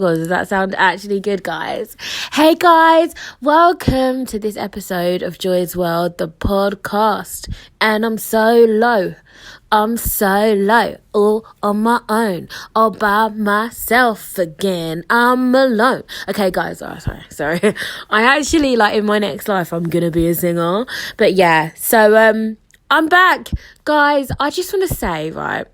god, does that sound actually good, guys? Hey guys, welcome to this episode of Joy's World, the podcast. And I'm so low, all on my own, all by myself again. I'm alone. Okay, guys, sorry. I actually, like, in my next life, I'm gonna be a singer. But yeah, so I'm back, guys. I just want to say, right,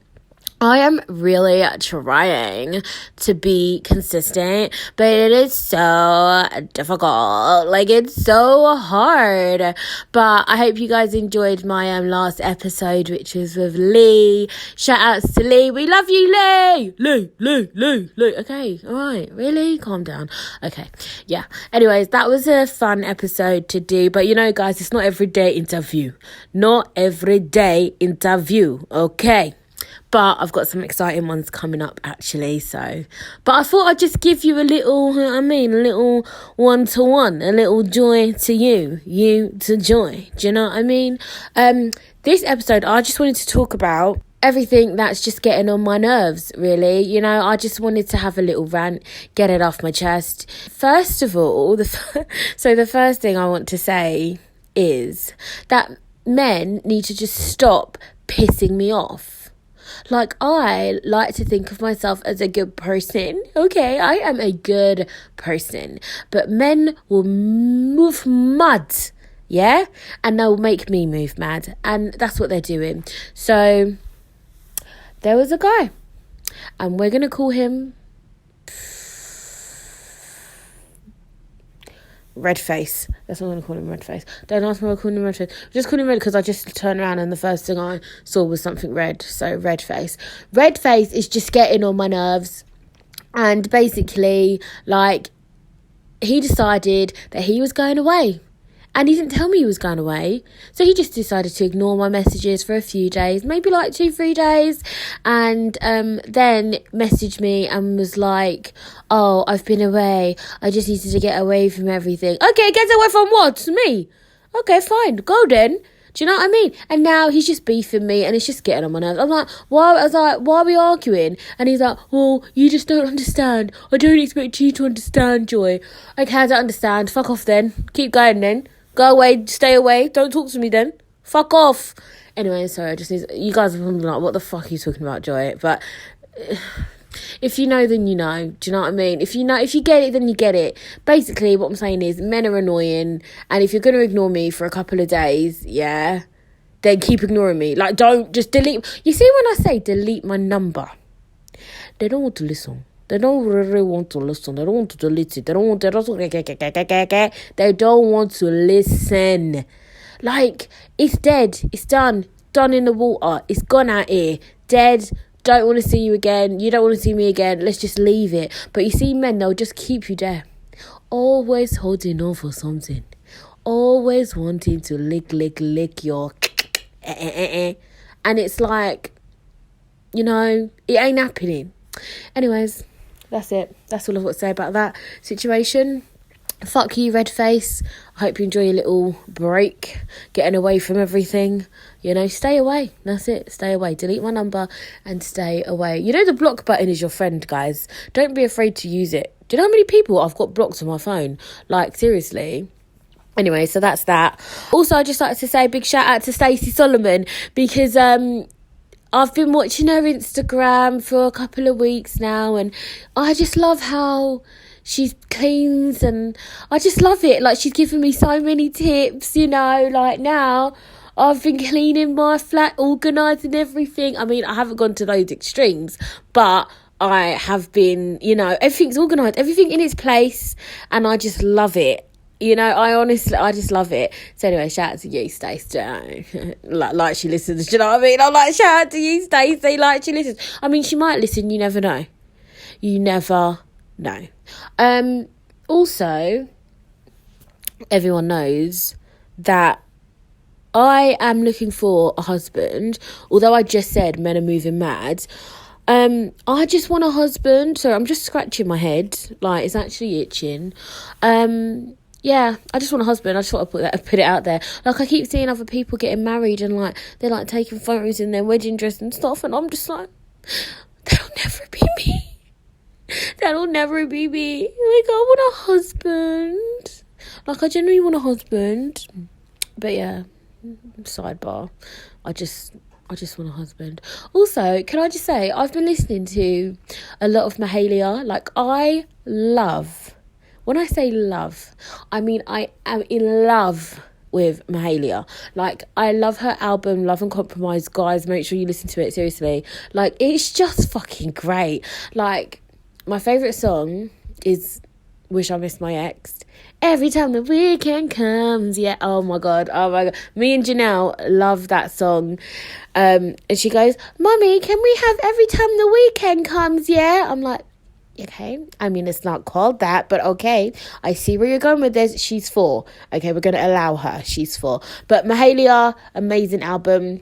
I am really trying to be consistent, but it is so difficult. Like, it's so hard. But I hope you guys enjoyed my last episode, which was with Lee. Shout outs to Lee. We love you, Lee. Lee. Okay, all right. Really? Calm down. Okay, yeah. Anyways, that was a fun episode to do. But you know, guys, it's not everyday interview. Not everyday interview. Okay. But I've got some exciting ones coming up, actually, so. But I thought I'd just give you a little, a little one-to-one, a little joy to you to joy. Do you know what I mean? This episode, I just wanted to talk about everything that's just getting on my nerves, really. You know, I just wanted to have a little rant, get it off my chest. First of all, the first thing I want to say is that men need to just stop pissing me off. Like, I like to think of myself as a good person. Okay, I am a good person. But men will move mad, yeah? And they'll make me move mad. And that's what they're doing. So, there was a guy. And we're going to call him Red Face. That's what I'm going to call him, Red Face. Don't ask me why I call him Red Face. Just call him Red because I just turned around and the first thing I saw was something red. So, Red Face. Red Face is just getting on my nerves. And basically, like, he decided that he was going away. And he didn't tell me he was going away. So he just decided to ignore my messages for a few days. Maybe like 2-3 days. And then messaged me and was like, oh, I've been away. I just needed to get away from everything. Okay, get away from what? Me? Okay, fine. Go then. Do you know what I mean? And now he's just beefing me and it's just getting on my nerves. I'm like, why? I was like, why are we arguing? And he's like, well, you just don't understand. I don't expect you to understand, Joy. Okay, I don't understand. Fuck off then. Keep going then. Go away, stay away, don't talk to me then. Fuck off. Anyway, sorry, I just need... You guys are probably like, what the fuck are you talking about, Joy? But if you know, then you know. Do you know what I mean? If you get it, then you get it. Basically, what I'm saying is men are annoying. And if you're going to ignore me for a couple of days, yeah, then keep ignoring me. Like, don't just delete... You see when I say delete my number? They don't want to listen. They don't really want to listen. They don't want to delete it. They don't want to listen. Like, it's dead. It's done. Done in the water. It's gone out here. Dead. Don't want to see you again. You don't want to see me again. Let's just leave it. But you see, men, they'll just keep you there. Always holding on for something. Always wanting to lick your... And it's like, you know, it ain't happening. Anyways... That's it. That's all I've got to say about that situation. Fuck you, Red Face. I hope you enjoy your little break. Getting away from everything. You know, stay away. That's it. Stay away. Delete my number and stay away. You know the block button is your friend, guys. Don't be afraid to use it. Do you know how many people I've got blocked on my phone? Like, seriously. Anyway, so that's that. Also, I'd just like to say a big shout out to Stacey Solomon because... I've been watching her Instagram for a couple of weeks now and I just love how she cleans and I just love it. Like, she's given me so many tips, you know, like now I've been cleaning my flat, organising everything. I mean, I haven't gone to those extremes, but I have been, you know, everything's organised, everything in its place and I just love it. You know, I just love it. So anyway, shout out to you, Stacey. like she listens, do you know what I mean? I'm like, shout out to you, Stacey, like she listens. I mean, she might listen, you never know. You never know. Also, everyone knows that I am looking for a husband. Although I just said men are moving mad. I just want a husband. So I'm just scratching my head. Like, it's actually itching. Yeah, I just want a husband. I just want to put it out there. Like, I keep seeing other people getting married and, like, they're, like, taking photos in their wedding dress and stuff. And I'm just like, that'll never be me. That'll never be me. Like, I want a husband. Like, I genuinely want a husband. But yeah, sidebar. I just want a husband. Also, can I just say, I've been listening to a lot of Mahalia. Like, I love, when I say love, I mean I am in love with Mahalia. Like, I love her album Love and Compromise. Guys, make sure you listen to it, seriously. Like, it's just fucking great. Like, my favourite song is Wish I Missed My Ex. Every time the weekend comes, yeah. Oh my god. Me and Janelle love that song. And she goes, Mummy, can we have Every Time the Weekend Comes, yeah? I'm like, okay. I mean, it's not called that, but okay. I see where you're going with this. She's 4. Okay, we're going to allow her. She's 4. But Mahalia, amazing album.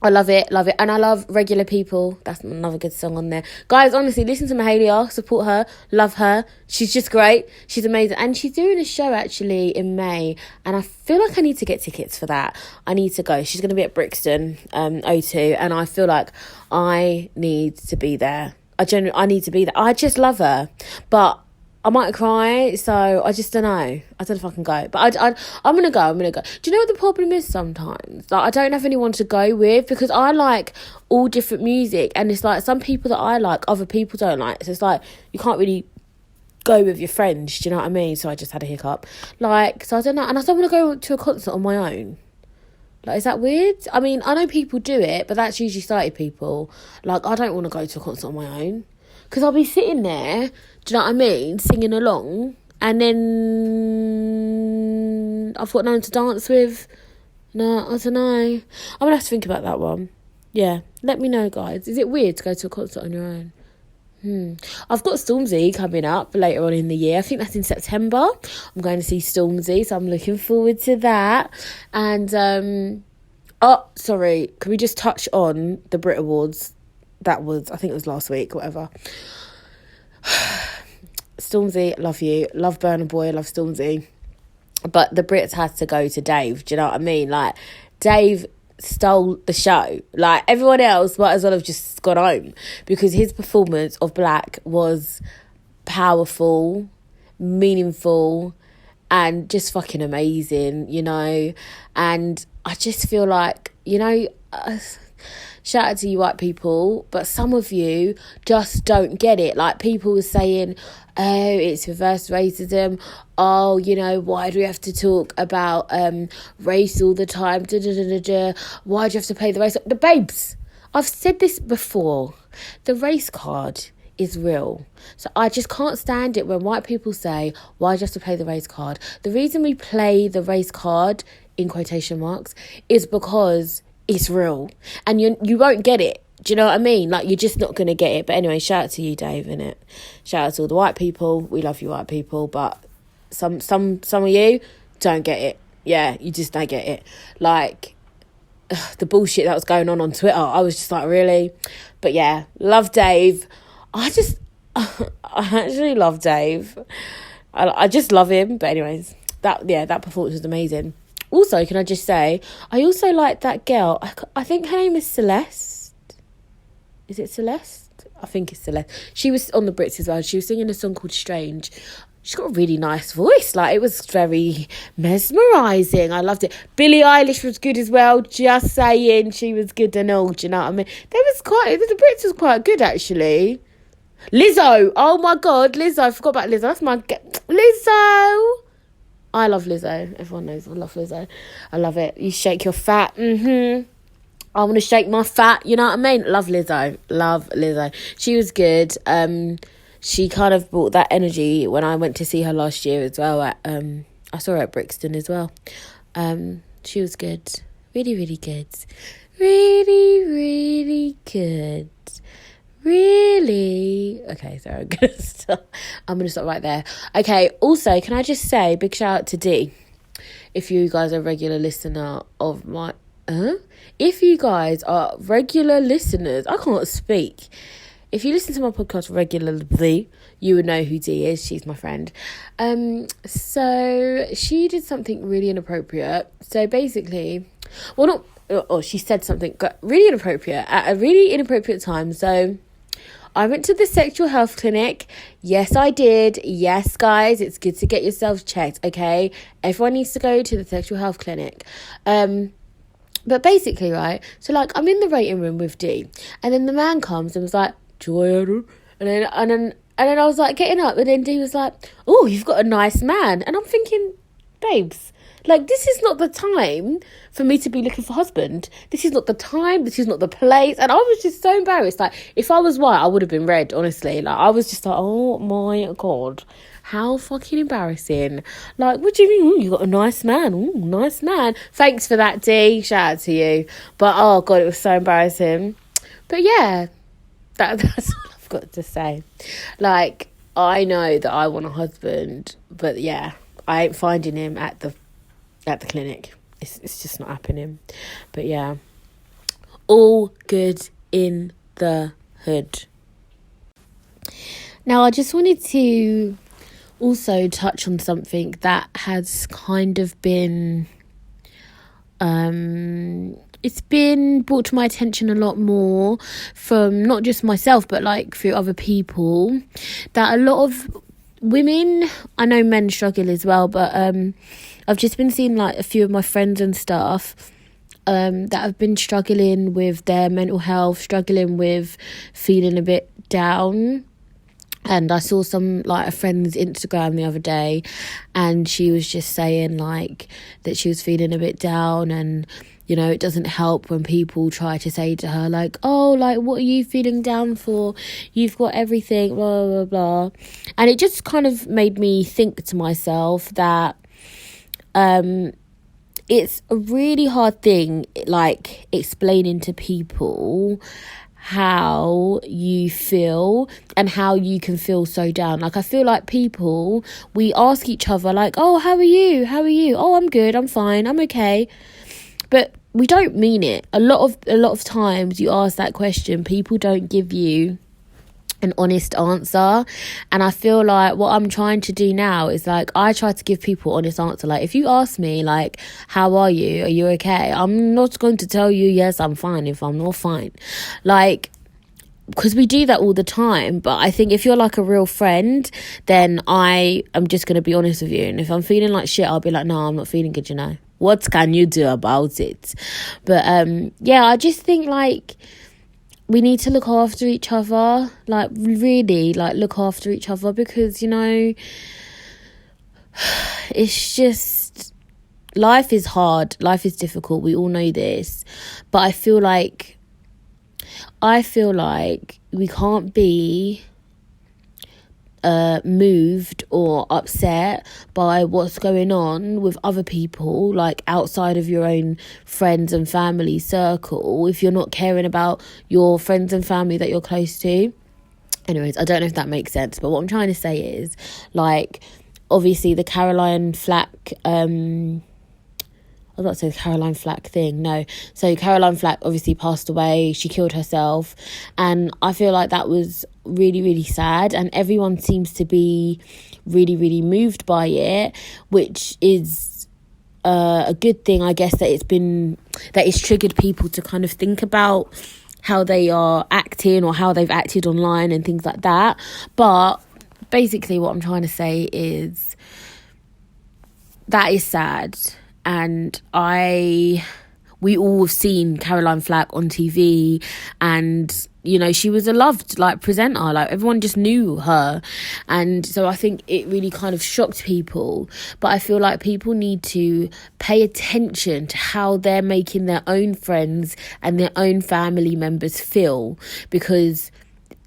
I love it. And I love Regular People. That's another good song on there. Guys, honestly, listen to Mahalia. Support her. Love her. She's just great. She's amazing. And she's doing a show, actually, in May. And I feel like I need to get tickets for that. I need to go. She's going to be at Brixton, O2. And I feel like I need to be there. I need to be there. I just love her. But I might cry, so I just don't know. I don't know if I can go. But I'm going to go. Do you know what the problem is sometimes? Like, I don't have anyone to go with because I like all different music. And it's like some people that I like, other people don't like. So it's like you can't really go with your friends. Do you know what I mean? So I just had a hiccup. Like, so I don't know. And I don't want to go to a concert on my own. Like, is that weird? I mean, I know people do it, but that's usually sighted people. Like, I don't want to go to a concert on my own. Because I'll be sitting there, do you know what I mean, singing along, and then I've got no one to dance with. No, I don't know. I'm going to have to think about that one. Yeah, let me know, guys. Is it weird to go to a concert on your own? I've got Stormzy coming up later on in the year. I think that's in September. I'm going to see Stormzy, so I'm looking forward to that. And, sorry, can we just touch on the Brit Awards? That was, I think it was last week, whatever. Stormzy, love you. Love Burna Boy, love Stormzy. But the Brits had to go to Dave, do you know what I mean? Like, Dave stole the show. Like, everyone else might as well have just gone home because his performance of Black was powerful, meaningful, and just fucking amazing, you know? And I just feel like, you know... shout out to you white people, but some of you just don't get it. Like, people were saying, oh, it's reverse racism. Oh, you know, why do we have to talk about race all the time? Why do you have to play the race? The babes, I've said this before. The race card is real. So I just can't stand it when white people say, why do you have to play the race card? The reason we play the race card, in quotation marks, is because it's real. And you won't get it. Do you know what I mean? Like, you're just not going to get it. But anyway, shout out to you, Dave, innit? Shout out to all the white people. We love you, white people. But some of you don't get it. Yeah, you just don't get it. Like, the bullshit that was going on Twitter, I was just like, really? But yeah, love Dave. I actually love Dave. I just love him. But anyways, that performance was amazing. Also, can I just say, I also like that girl. I think her name is Celeste. Is it Celeste? I think it's Celeste. She was on the Brits as well. She was singing a song called Strange. She's got a really nice voice. Like, it was very mesmerising. I loved it. Billie Eilish was good as well. Just saying, she was good and all. Do you know what I mean? The Brits was quite good, actually. Lizzo. Oh, my God. Lizzo. I forgot about Lizzo. That's my... Lizzo. I love Lizzo. Everyone knows I love Lizzo. I love it. You shake your fat. I want to shake my fat. You know what I mean? Love Lizzo. Love Lizzo. She was good. She kind of brought that energy when I went to see her last year as well. I saw her at Brixton as well. She was good. Really, really good. Really, really good. Really? Okay, so I'm gonna stop right there. Okay, also, can I just say big shout out to D. If you guys are a regular listener of my if you guys are regular listeners, I can't speak. If you listen to my podcast regularly, you would know who D is. She's my friend. So she did something really inappropriate. So basically, she said something really inappropriate at a really inappropriate time. So I went to the sexual health clinic. Yes, I did. Yes, guys, it's good to get yourselves checked, okay? Everyone needs to go to the sexual health clinic. But basically, right, so, like, I'm in the waiting room with D, and then the man comes and was like, Joanna, and then I was, like, getting up, and then D was like, oh, you've got a nice man. And I'm thinking, babes, like, this is not the time for me to be looking for a husband. This is not the time. This is not the place. And I was just so embarrassed. Like, if I was white, I would have been red, honestly. Like, I was just like, oh, my God. How fucking embarrassing. Like, what do you mean? Ooh, you got a nice man. Ooh, nice man. Thanks for that, D. Shout out to you. But, oh, God, it was so embarrassing. But, yeah, that's all I've got to say. Like, I know that I want a husband. But, yeah, I ain't finding him at the clinic. It's just not happening. But yeah, all good in the hood. Now, I just wanted to also touch on something that has kind of been it's been brought to my attention a lot more from not just myself but like through other people, that a lot of women, I know men struggle as well, but I've just been seeing like a few of my friends and stuff that have been struggling with their mental health, struggling with feeling a bit down. And I saw a friend's Instagram the other day, and she was just saying like that she was feeling a bit down, and you know, it doesn't help when people try to say to her like, oh, like, what are you feeling down for? You've got everything, blah, blah, blah. And it just kind of made me think to myself that it's a really hard thing, like, explaining to people how you feel and how you can feel so down. Like, I feel like people, we ask each other like, oh, how are you? How are you? Oh, I'm good. I'm fine. I'm okay. But we don't mean it. A lot of times you ask that question, people don't give you an honest answer. And I feel like what I'm trying to do now is like, I try to give people honest answer. Like, if you ask me like, how are you okay, I'm not going to tell you yes, I'm fine, if I'm not fine. Like, because we do that all the time. But I think if you're like a real friend, then I am just going to be honest with you. And if I'm feeling like shit, I'll be like, no, I'm not feeling good, you know. What can you do about it? But yeah, I just think like we need to look after each other, like really like look after each other, because, you know, it's just, life is hard, life is difficult, we all know this. But I feel like we can't be moved or upset by what's going on with other people, like outside of your own friends and family circle, if you're not caring about your friends and family that you're close to. Anyways, I don't know if that makes sense, but what I'm trying to say is, like, obviously the Caroline Flack I was about to say the Caroline Flack thing. No. So Caroline Flack obviously passed away. She killed herself. And I feel like that was really, really sad. And everyone seems to be really, really moved by it, which is a good thing, I guess, that it's triggered people to kind of think about how they are acting or how they've acted online and things like that. But basically what I'm trying to say is that is sad. And we all have seen Caroline Flack on TV, and, you know, she was a loved, like, presenter. Like, everyone just knew her. And so I think it really kind of shocked people. But I feel like people need to pay attention to how they're making their own friends and their own family members feel, because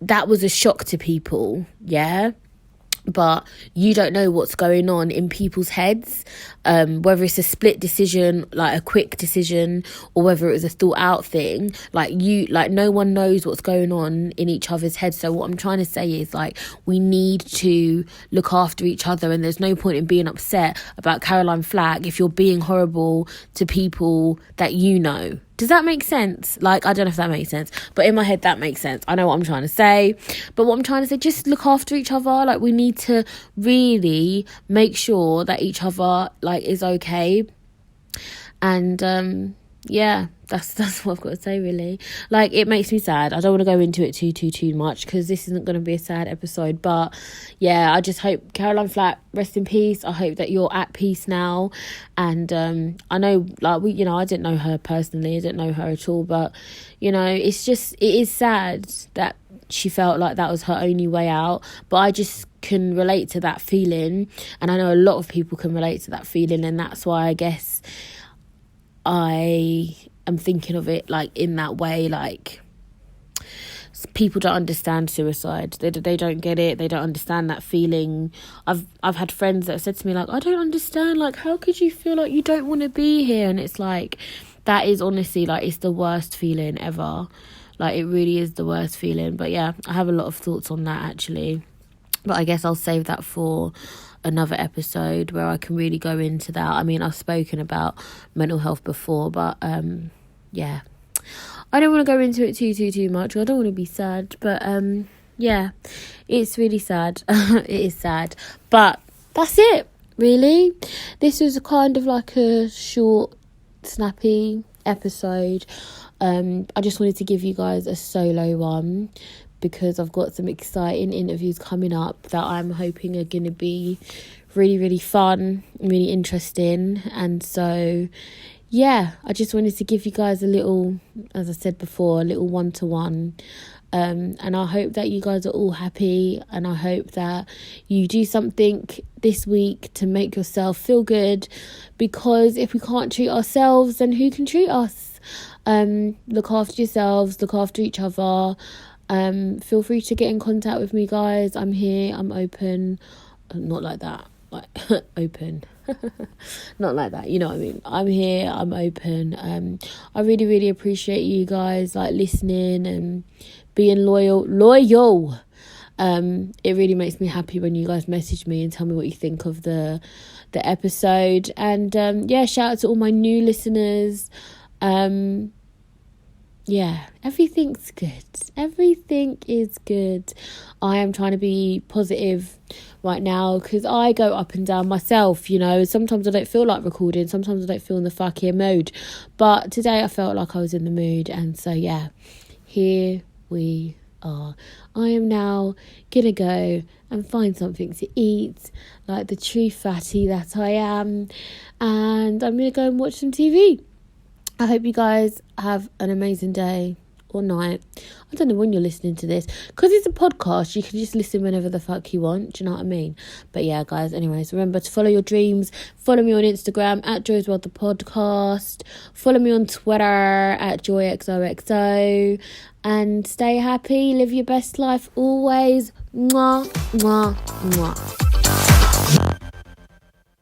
that was a shock to people, yeah? But you don't know what's going on in people's heads, whether it's a split decision, like a quick decision, or whether it was a thought out thing. Like, no one knows what's going on in each other's heads. So what I'm trying to say is, like, we need to look after each other, and there's no point in being upset about Caroline Flack if you're being horrible to people that you know. Does that make sense? Like, I don't know if that makes sense, but in my head that makes sense. I know what I'm trying to say. But what I'm trying to say, just look after each other. Like, we need to really make sure that each other, like, is okay. And yeah, that's what I've got to say, really. Like, it makes me sad. I don't want to go into it too much, because this isn't going to be a sad episode. But yeah, I just hope Caroline Flack, rest in peace. I hope that you're at peace now. And I know, like, I didn't know her personally. I didn't know her at all. But it is sad that she felt like that was her only way out. But I just can relate to that feeling, and I know a lot of people can relate to that feeling, and that's why I guess I am thinking of it like in that way. Like, people don't understand suicide. They don't get it. They don't understand that feeling. I've had friends that have said to me, like, I don't understand, like, how could you feel like you don't want to be here? And it's like, that is honestly, like, it's the worst feeling ever. Like, it really is the worst feeling. But yeah, I have a lot of thoughts on that, actually. But I guess I'll save that for another episode where I can really go into that. I mean, I've spoken about mental health before, but yeah, I don't want to go into it too much. I don't want to be sad, but yeah, it's really sad. It is sad, but that's it, really. This was kind of like a short, snappy episode. I just wanted to give you guys a solo one, because I've got some exciting interviews coming up that I'm hoping are going to be really, really fun, really interesting. And so, yeah, I just wanted to give you guys a little, as I said before, a little one-to-one. And I hope that you guys are all happy, and I hope that you do something this week to make yourself feel good, because if we can't treat ourselves, then who can treat us? Look after yourselves, look after each other. Feel free to get in contact with me, guys. I'm here, I'm open. Not like that, like open. Not like that, you know what I mean. I'm here, I'm open. I really, really appreciate you guys, like, listening and being loyal. It really makes me happy when you guys message me and tell me what you think of the episode. And yeah, shout out to all my new listeners. Yeah, everything's good. Everything is good. I am trying to be positive right now, because I go up and down myself, Sometimes I don't feel like recording. Sometimes I don't feel in the fucking mood. But today I felt like I was in the mood. And so, yeah, here we are. I am now gonna go and find something to eat, like the true fatty that I am. And I'm gonna go and watch some TV. I hope you guys have an amazing day or night. I don't know when you're listening to this, because it's a podcast. You can just listen whenever the fuck you want. Do you know what I mean? But yeah, guys, anyways, remember to follow your dreams. Follow me on Instagram at Joy's World The Podcast. Follow me on Twitter at JoyXOXO. And stay happy. Live your best life always. Mwah, mwah, mwah.